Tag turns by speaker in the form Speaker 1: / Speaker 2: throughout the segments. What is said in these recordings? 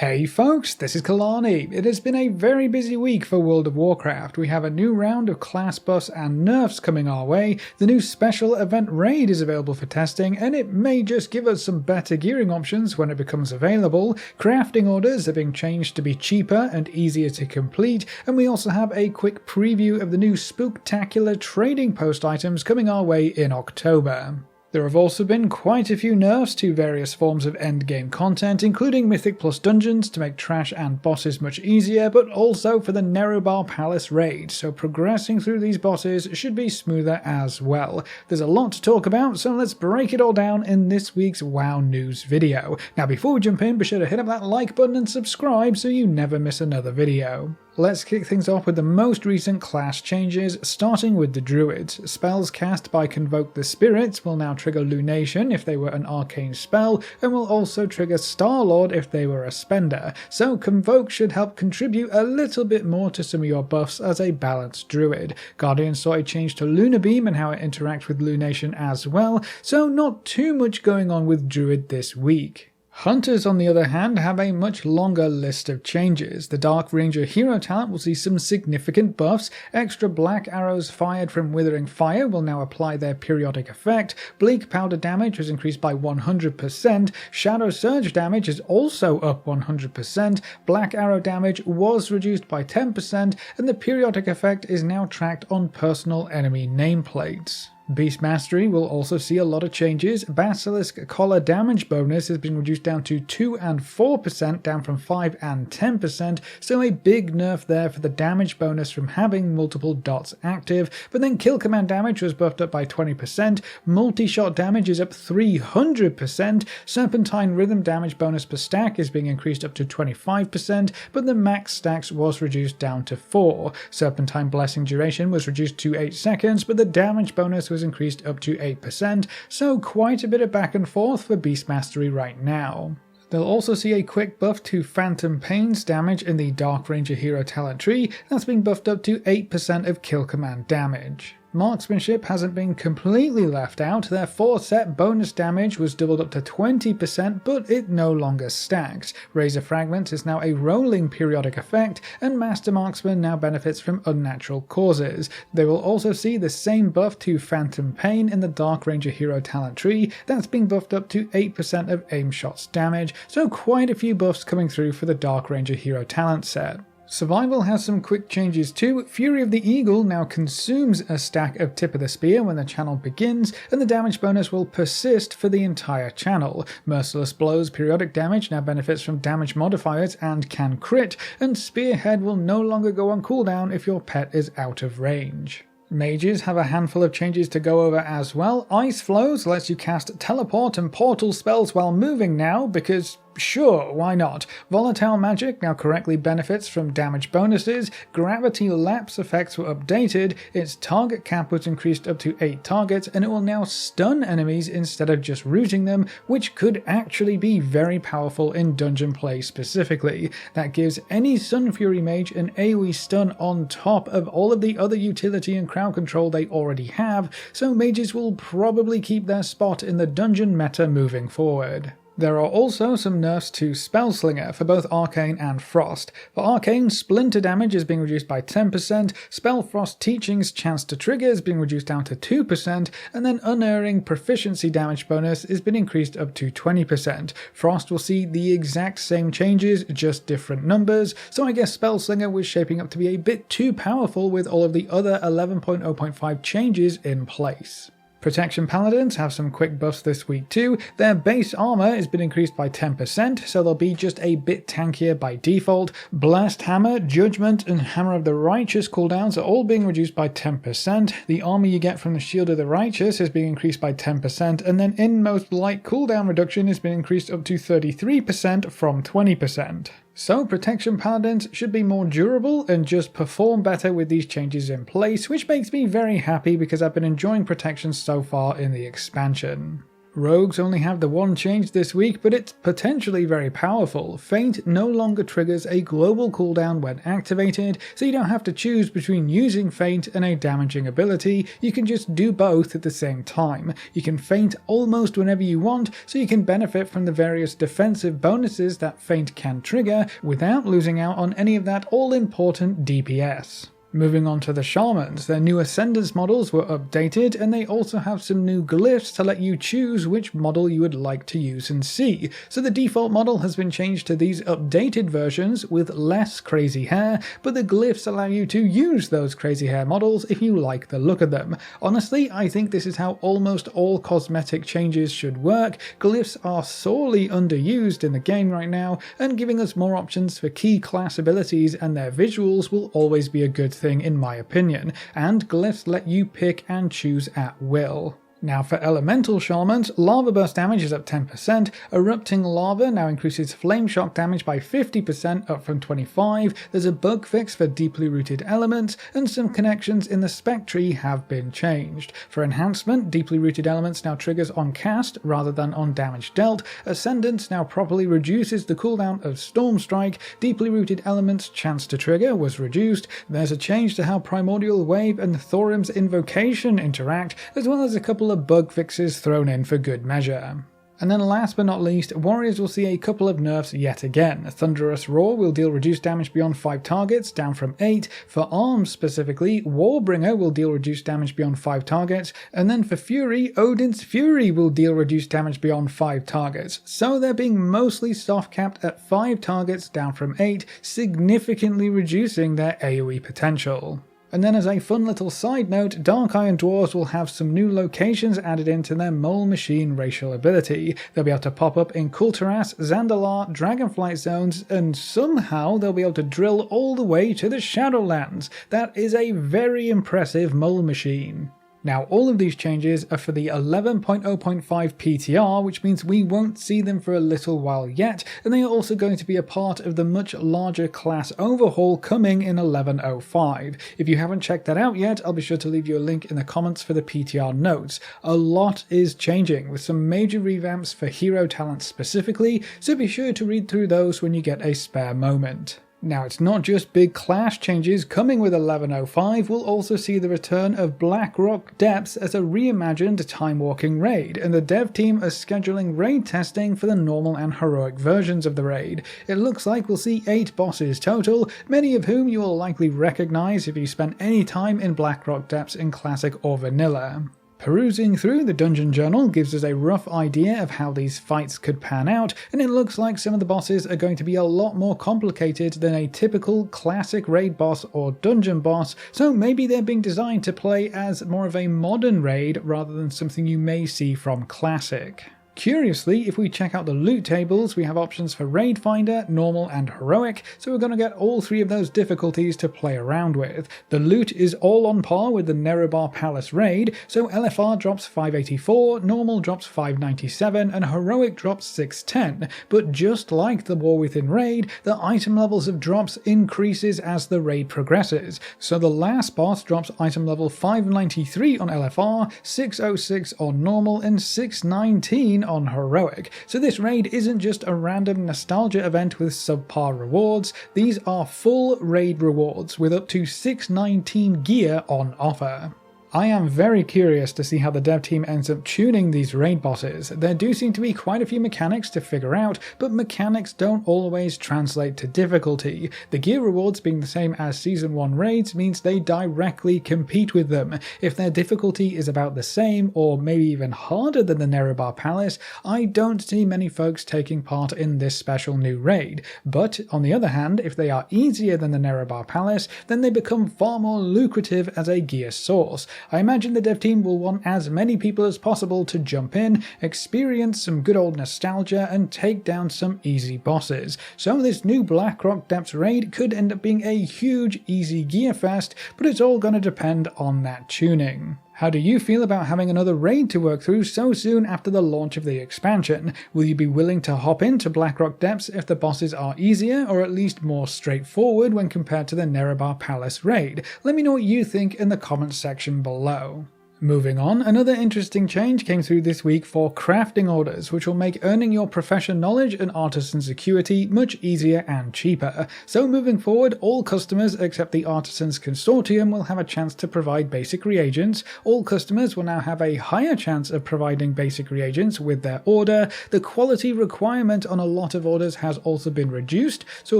Speaker 1: Hey folks, this is Kalani. It has been a very busy week for World of Warcraft. We have a new round of class buffs and nerfs coming our way, the new special event raid is available for testing, and it may just give us some better gearing options when it becomes available. Crafting orders are being changed to be cheaper and easier to complete, and we also have a quick preview of the new spooktacular trading post items coming our way in October. There have also been quite a few nerfs to various forms of endgame content, including Mythic Plus dungeons to make trash and bosses much easier, but also for the Nerubar Palace raid, so progressing through these bosses should be smoother as well. There's a lot to talk about, so let's break it all down in this week's WoW News video. Now before we jump in, be sure to hit up that like button and subscribe so you never miss another video. Let's kick things off with the most recent class changes, starting with the Druids. Spells cast by Convoke the Spirits will now trigger Lunation if they were an arcane spell, and will also trigger Starlord if they were a spender, so Convoke should help contribute a little bit more to some of your buffs as a balanced Druid. Guardians saw a change to Lunar Beam and how it interacts with Lunation as well, so not too much going on with Druid this week. Hunters, on the other hand, have a much longer list of changes. The Dark Ranger hero talent will see some significant buffs. Extra black arrows fired from Withering Fire will now apply their periodic effect. Bleak Powder damage was increased by 100%. Shadow Surge damage is also up 100%. Black Arrow damage was reduced by 10%, and the periodic effect is now tracked on personal enemy nameplates. Beast Mastery will also see a lot of changes. Basilisk Collar damage bonus has been reduced down to 2 and 4%, down from 5 and 10%, so a big nerf there for the damage bonus from having multiple dots active. But then kill command damage was buffed up by 20%, multi-shot damage is up 300%, Serpentine Rhythm damage bonus per stack is being increased up to 25%, but the max stacks was reduced down to 4. Serpentine Blessing duration was reduced to 8 seconds, but the damage bonus was increased up to 8%, so quite a bit of back and forth for Beast Mastery right now. They'll also see a quick buff to Phantom Pain's damage in the Dark Ranger hero talent tree. That's been buffed up to 8% of kill command damage. Marksmanship hasn't been completely left out. Their 4-set bonus damage was doubled up to 20%, but it no longer stacks. Razor Fragments is now a rolling periodic effect, and Master Marksman now benefits from unnatural causes. They will also see the same buff to Phantom Pain in the Dark Ranger hero talent tree. That's been buffed up to 8% of aim shots damage, so quite a few buffs coming through for the Dark Ranger hero talent set. Survival has some quick changes too. Fury of the Eagle now consumes a stack of Tip of the Spear when the channel begins, and the damage bonus will persist for the entire channel. Merciless Blows periodic damage now benefits from damage modifiers and can crit, and Spearhead will no longer go on cooldown if your pet is out of range. Mages have a handful of changes to go over as well. Ice Flows lets you cast teleport and portal spells while moving now, because sure, why not? Volatile Magic now correctly benefits from damage bonuses. Gravity Lapse effects were updated. Its target cap was increased up to 8 targets, and it will now stun enemies instead of just rooting them, which could actually be very powerful in dungeon play specifically. That gives any Sun Fury mage an AoE stun on top of all of the other utility and crowd control they already have, so mages will probably keep their spot in the dungeon meta moving forward. There are also some nerfs to Spellslinger for both Arcane and Frost. For Arcane, Splinter damage is being reduced by 10%, Spellfrost Teaching's chance to trigger is being reduced down to 2%, and then Unerring Proficiency damage bonus has been increased up to 20%. Frost will see the exact same changes, just different numbers, so I guess Spellslinger was shaping up to be a bit too powerful with all of the other 11.0.5 changes in place. Protection Paladins have some quick buffs this week too. Their base armor has been increased by 10%, so they'll be just a bit tankier by default. Blast Hammer, Judgment, and Hammer of the Righteous cooldowns are all being reduced by 10%. The armor you get from the Shield of the Righteous is being increased by 10%, and then Inmost Light cooldown reduction has been increased up to 33% from 20%. So Protection Paladins should be more durable and just perform better with these changes in place, which makes me very happy because I've been enjoying Protection so far in the expansion. Rogues only have the one change this week, but it's potentially very powerful. Feint no longer triggers a global cooldown when activated, so you don't have to choose between using Feint and a damaging ability. You can just do both at the same time. You can feint almost whenever you want, so you can benefit from the various defensive bonuses that Feint can trigger without losing out on any of that all-important DPS. Moving on to the Shamans, their new Ascendance models were updated, and they also have some new glyphs to let you choose which model you would like to use and see. So the default model has been changed to these updated versions with less crazy hair, but the glyphs allow you to use those crazy hair models if you like the look of them. Honestly, I think this is how almost all cosmetic changes should work. Glyphs are sorely underused in the game right now, and giving us more options for key class abilities and their visuals will always be a good thing in my opinion, and glyphs let you pick and choose at will. Now for Elemental Shamans, Lava Burst damage is up 10%, Erupting Lava now increases Flame Shock damage by 50% up from 25%, there's a bug fix for Deeply Rooted Elements, and some connections in the spec tree have been changed. For Enhancement, Deeply Rooted Elements now triggers on cast rather than on damage dealt, Ascendance now properly reduces the cooldown of Storm Strike, Deeply Rooted Elements' chance to trigger was reduced, there's a change to how Primordial Wave and Thorim's Invocation interact, as well as a couple of bug fixes thrown in for good measure. And then last but not least, warriors will see a couple of nerfs yet again. Thunderous Roar will deal reduced damage beyond 5 targets, down from 8. For arms specifically, Warbringer will deal reduced damage beyond 5 targets, and then for Fury, Odin's Fury will deal reduced damage beyond 5 targets. So they're being mostly soft capped at 5 targets, down from 8, significantly reducing their AoE potential. And then as a fun little side note, Dark Iron Dwarves will have some new locations added into their Mole Machine racial ability. They'll be able to pop up in Kulturas, Zandalar, Dragonflight zones, and somehow they'll be able to drill all the way to the Shadowlands. That is a very impressive Mole Machine. Now all of these changes are for the 11.0.5 PTR, which means we won't see them for a little while yet, and they are also going to be a part of the much larger class overhaul coming in 11.05. If you haven't checked that out yet, I'll be sure to leave you a link in the comments for the PTR notes. A lot is changing, with some major revamps for hero talents specifically, so be sure to read through those when you get a spare moment. Now it's not just big class changes coming with 11.05, we'll also see the return of Blackrock Depths as a reimagined time-walking raid, and the dev team are scheduling raid testing for the normal and heroic versions of the raid. It looks like we'll see 8 bosses total, many of whom you will likely recognise if you spent any time in Blackrock Depths in Classic or Vanilla. Perusing through the Dungeon Journal gives us a rough idea of how these fights could pan out, and it looks like some of the bosses are going to be a lot more complicated than a typical classic raid boss or dungeon boss, so maybe they're being designed to play as more of a modern raid rather than something you may see from classic. Curiously, if we check out the loot tables, we have options for Raid Finder, Normal and Heroic, so we're going to get all 3 of those difficulties to play around with. The loot is all on par with the Nerebar Palace Raid, so LFR drops 584, Normal drops 597, and Heroic drops 610, but just like the War Within Raid, the item levels of drops increases as the raid progresses, so the last boss drops item level 593 on LFR, 606 on Normal, and 619 on Heroic. So this raid isn't just a random nostalgia event with subpar rewards, these are full raid rewards with up to 619 gear on offer. I am very curious to see how the dev team ends up tuning these raid bosses. There do seem to be quite a few mechanics to figure out, but mechanics don't always translate to difficulty. The gear rewards being the same as Season 1 raids means they directly compete with them. If their difficulty is about the same, or maybe even harder than the Nerebar Palace, I don't see many folks taking part in this special new raid. But on the other hand, if they are easier than the Nerebar Palace, then they become far more lucrative as a gear source. I imagine the dev team will want as many people as possible to jump in, experience some good old nostalgia, and take down some easy bosses. So this new Blackrock Depths raid could end up being a huge easy gear fest, but it's all going to depend on that tuning. How do you feel about having another raid to work through so soon after the launch of the expansion? Will you be willing to hop into Blackrock Depths if the bosses are easier or at least more straightforward when compared to the Nerebar Palace raid? Let me know what you think in the comments section below. Moving on, another interesting change came through this week for crafting orders, which will make earning your profession knowledge and artisan's acuity much easier and cheaper. So moving forward, all customers except the Artisans Consortium will have a chance to provide basic reagents. All customers will now have a higher chance of providing basic reagents with their order. The quality requirement on a lot of orders has also been reduced, so it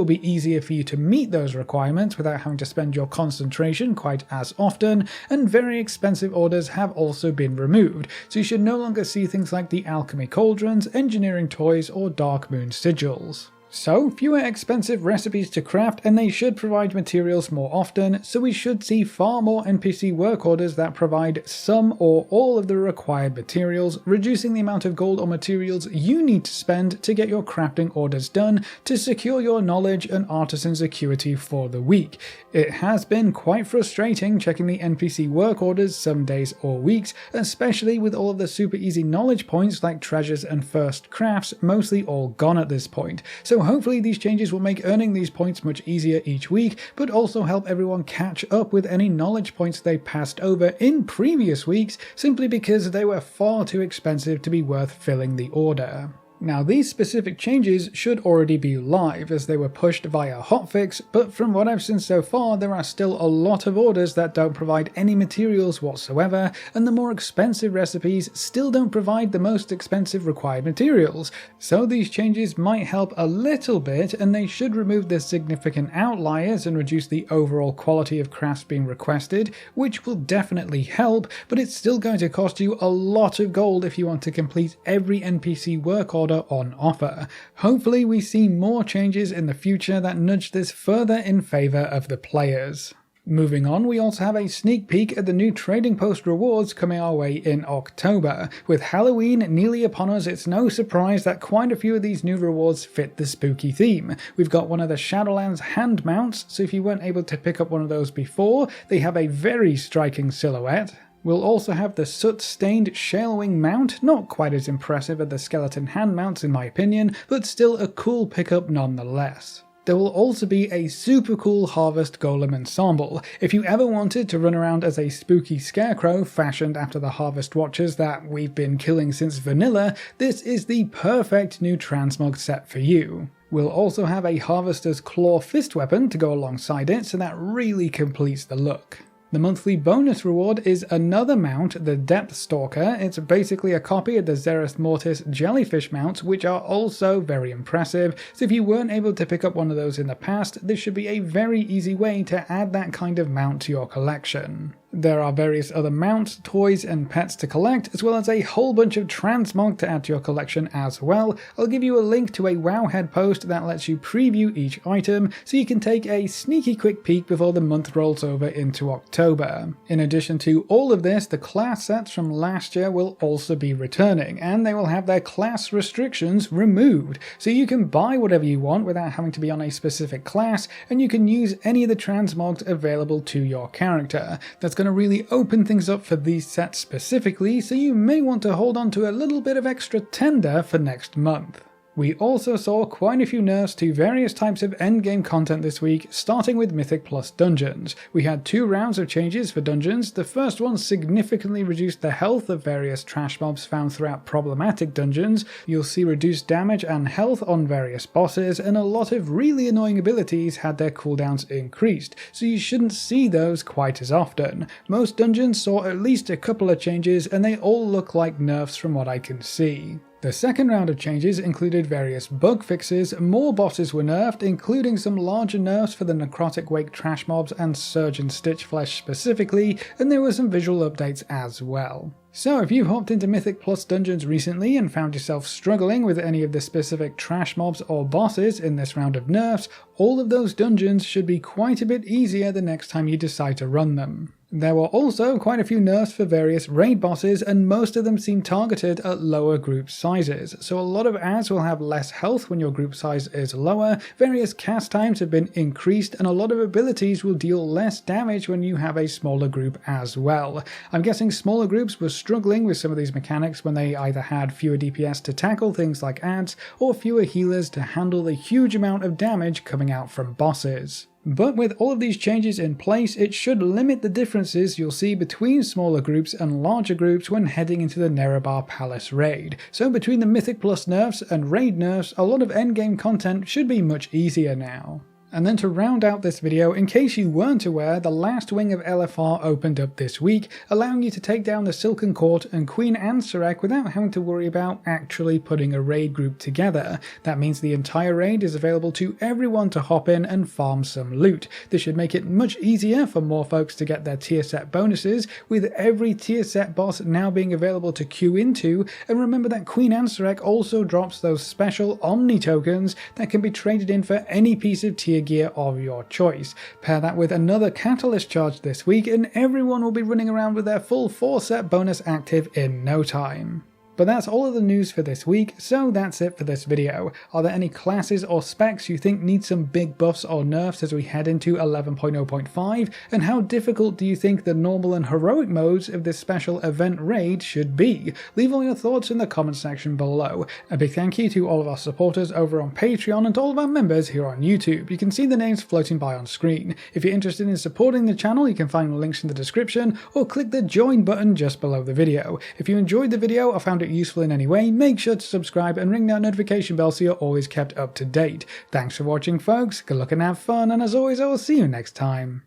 Speaker 1: will be easier for you to meet those requirements without having to spend your concentration quite as often, and very expensive orders have also been removed, so you should no longer see things like the alchemy cauldrons, engineering toys, or dark moon sigils. So, fewer expensive recipes to craft, and they should provide materials more often, so we should see far more NPC work orders that provide some or all of the required materials, reducing the amount of gold or materials you need to spend to get your crafting orders done to secure your knowledge and artisan's acuity for the week. It has been quite frustrating checking the NPC work orders some days or weeks, especially with all of the super easy knowledge points like treasures and first crafts mostly all gone at this point. So hopefully these changes will make earning these points much easier each week, but also help everyone catch up with any knowledge points they passed over in previous weeks simply because they were far too expensive to be worth filling the order. Now these specific changes should already be live as they were pushed via hotfix, but from what I've seen so far there are still a lot of orders that don't provide any materials whatsoever, and the more expensive recipes still don't provide the most expensive required materials. So these changes might help a little bit, and they should remove the significant outliers and reduce the overall quality of crafts being requested, which will definitely help, but it's still going to cost you a lot of gold if you want to complete every NPC work order on offer. Hopefully we see more changes in the future that nudge this further in favour of the players. Moving on, we also have a sneak peek at the new Trading Post rewards coming our way in October. With Halloween nearly upon us, it's no surprise that quite a few of these new rewards fit the spooky theme. We've got one of the Shadowlands hand mounts, so if you weren't able to pick up one of those before, they have a very striking silhouette. We'll also have the soot-stained Shalewing mount, not quite as impressive as the skeleton hand mounts in my opinion, but still a cool pickup nonetheless. There will also be a super cool Harvest Golem ensemble. If you ever wanted to run around as a spooky scarecrow fashioned after the Harvest Watchers that we've been killing since vanilla, this is the perfect new transmog set for you. We'll also have a Harvester's Claw fist weapon to go alongside it, so that really completes the look. The monthly bonus reward is another mount, the Depth Stalker. It's basically a copy of the Zereth Mortis jellyfish mounts, which are also very impressive, so if you weren't able to pick up one of those in the past, this should be a very easy way to add that kind of mount to your collection. There are various other mounts, toys and pets to collect, as well as a whole bunch of transmog to add to your collection as well. I'll give you a link to a Wowhead post that lets you preview each item, so you can take a sneaky quick peek before the month rolls over into October. In addition to all of this, the class sets from last year will also be returning, and they will have their class restrictions removed, so you can buy whatever you want without having to be on a specific class, and you can use any of the transmogs available to your character. That's going to really open things up for these sets specifically, so you may want to hold on to a little bit of extra tender for next month. We also saw quite a few nerfs to various types of endgame content this week, starting with Mythic Plus dungeons. We had 2 rounds of changes for dungeons. The first one significantly reduced the health of various trash mobs found throughout problematic dungeons. You'll see reduced damage and health on various bosses, and a lot of really annoying abilities had their cooldowns increased, so you shouldn't see those quite as often. Most dungeons saw at least a couple of changes, and they all look like nerfs from what I can see. The second round of changes included various bug fixes, more bosses were nerfed, including some larger nerfs for the Necrotic Wake trash mobs and Surgeon Stitchflesh specifically, and there were some visual updates as well. So if you've hopped into Mythic Plus dungeons recently and found yourself struggling with any of the specific trash mobs or bosses in this round of nerfs, all of those dungeons should be quite a bit easier the next time you decide to run them. There were also quite a few nerfs for various raid bosses, and most of them seem targeted at lower group sizes, so a lot of ads will have less health when your group size is lower, various cast times have been increased, and a lot of abilities will deal less damage when you have a smaller group as well. I'm guessing smaller groups were struggling with some of these mechanics when they either had fewer DPS to tackle things like ads, or fewer healers to handle the huge amount of damage coming out from bosses. But with all of these changes in place, it should limit the differences you'll see between smaller groups and larger groups when heading into the Nerebar Palace raid. So between the Mythic Plus nerfs and raid nerfs, a lot of endgame content should be much easier now. And then to round out this video, in case you weren't aware, the last wing of LFR opened up this week, allowing you to take down the Silken Court and Queen Anserek without having to worry about actually putting a raid group together. That means the entire raid is available to everyone to hop in and farm some loot. This should make it much easier for more folks to get their tier set bonuses, with every tier set boss now being available to queue into, and remember that Queen Anserek also drops those special Omni tokens that can be traded in for any piece of tier gear of your choice. Pair that with another catalyst charge this week and everyone will be running around with their full 4-set bonus active in no time. But that's all of the news for this week, so that's it for this video. Are there any classes or specs you think need some big buffs or nerfs as we head into 11.0.5, and how difficult do you think the normal and heroic modes of this special event raid should be? Leave all your thoughts in the comment section below. A big thank you to all of our supporters over on Patreon and to all of our members here on YouTube. You can see the names floating by on screen. If you're interested in supporting the channel, you can find the links in the description or click the join button just below the video. If you enjoyed the video or found it useful in any way, make sure to subscribe and ring that notification bell so you're always kept up to date. Thanks for watching folks, good luck and have fun, and as always I will see you next time.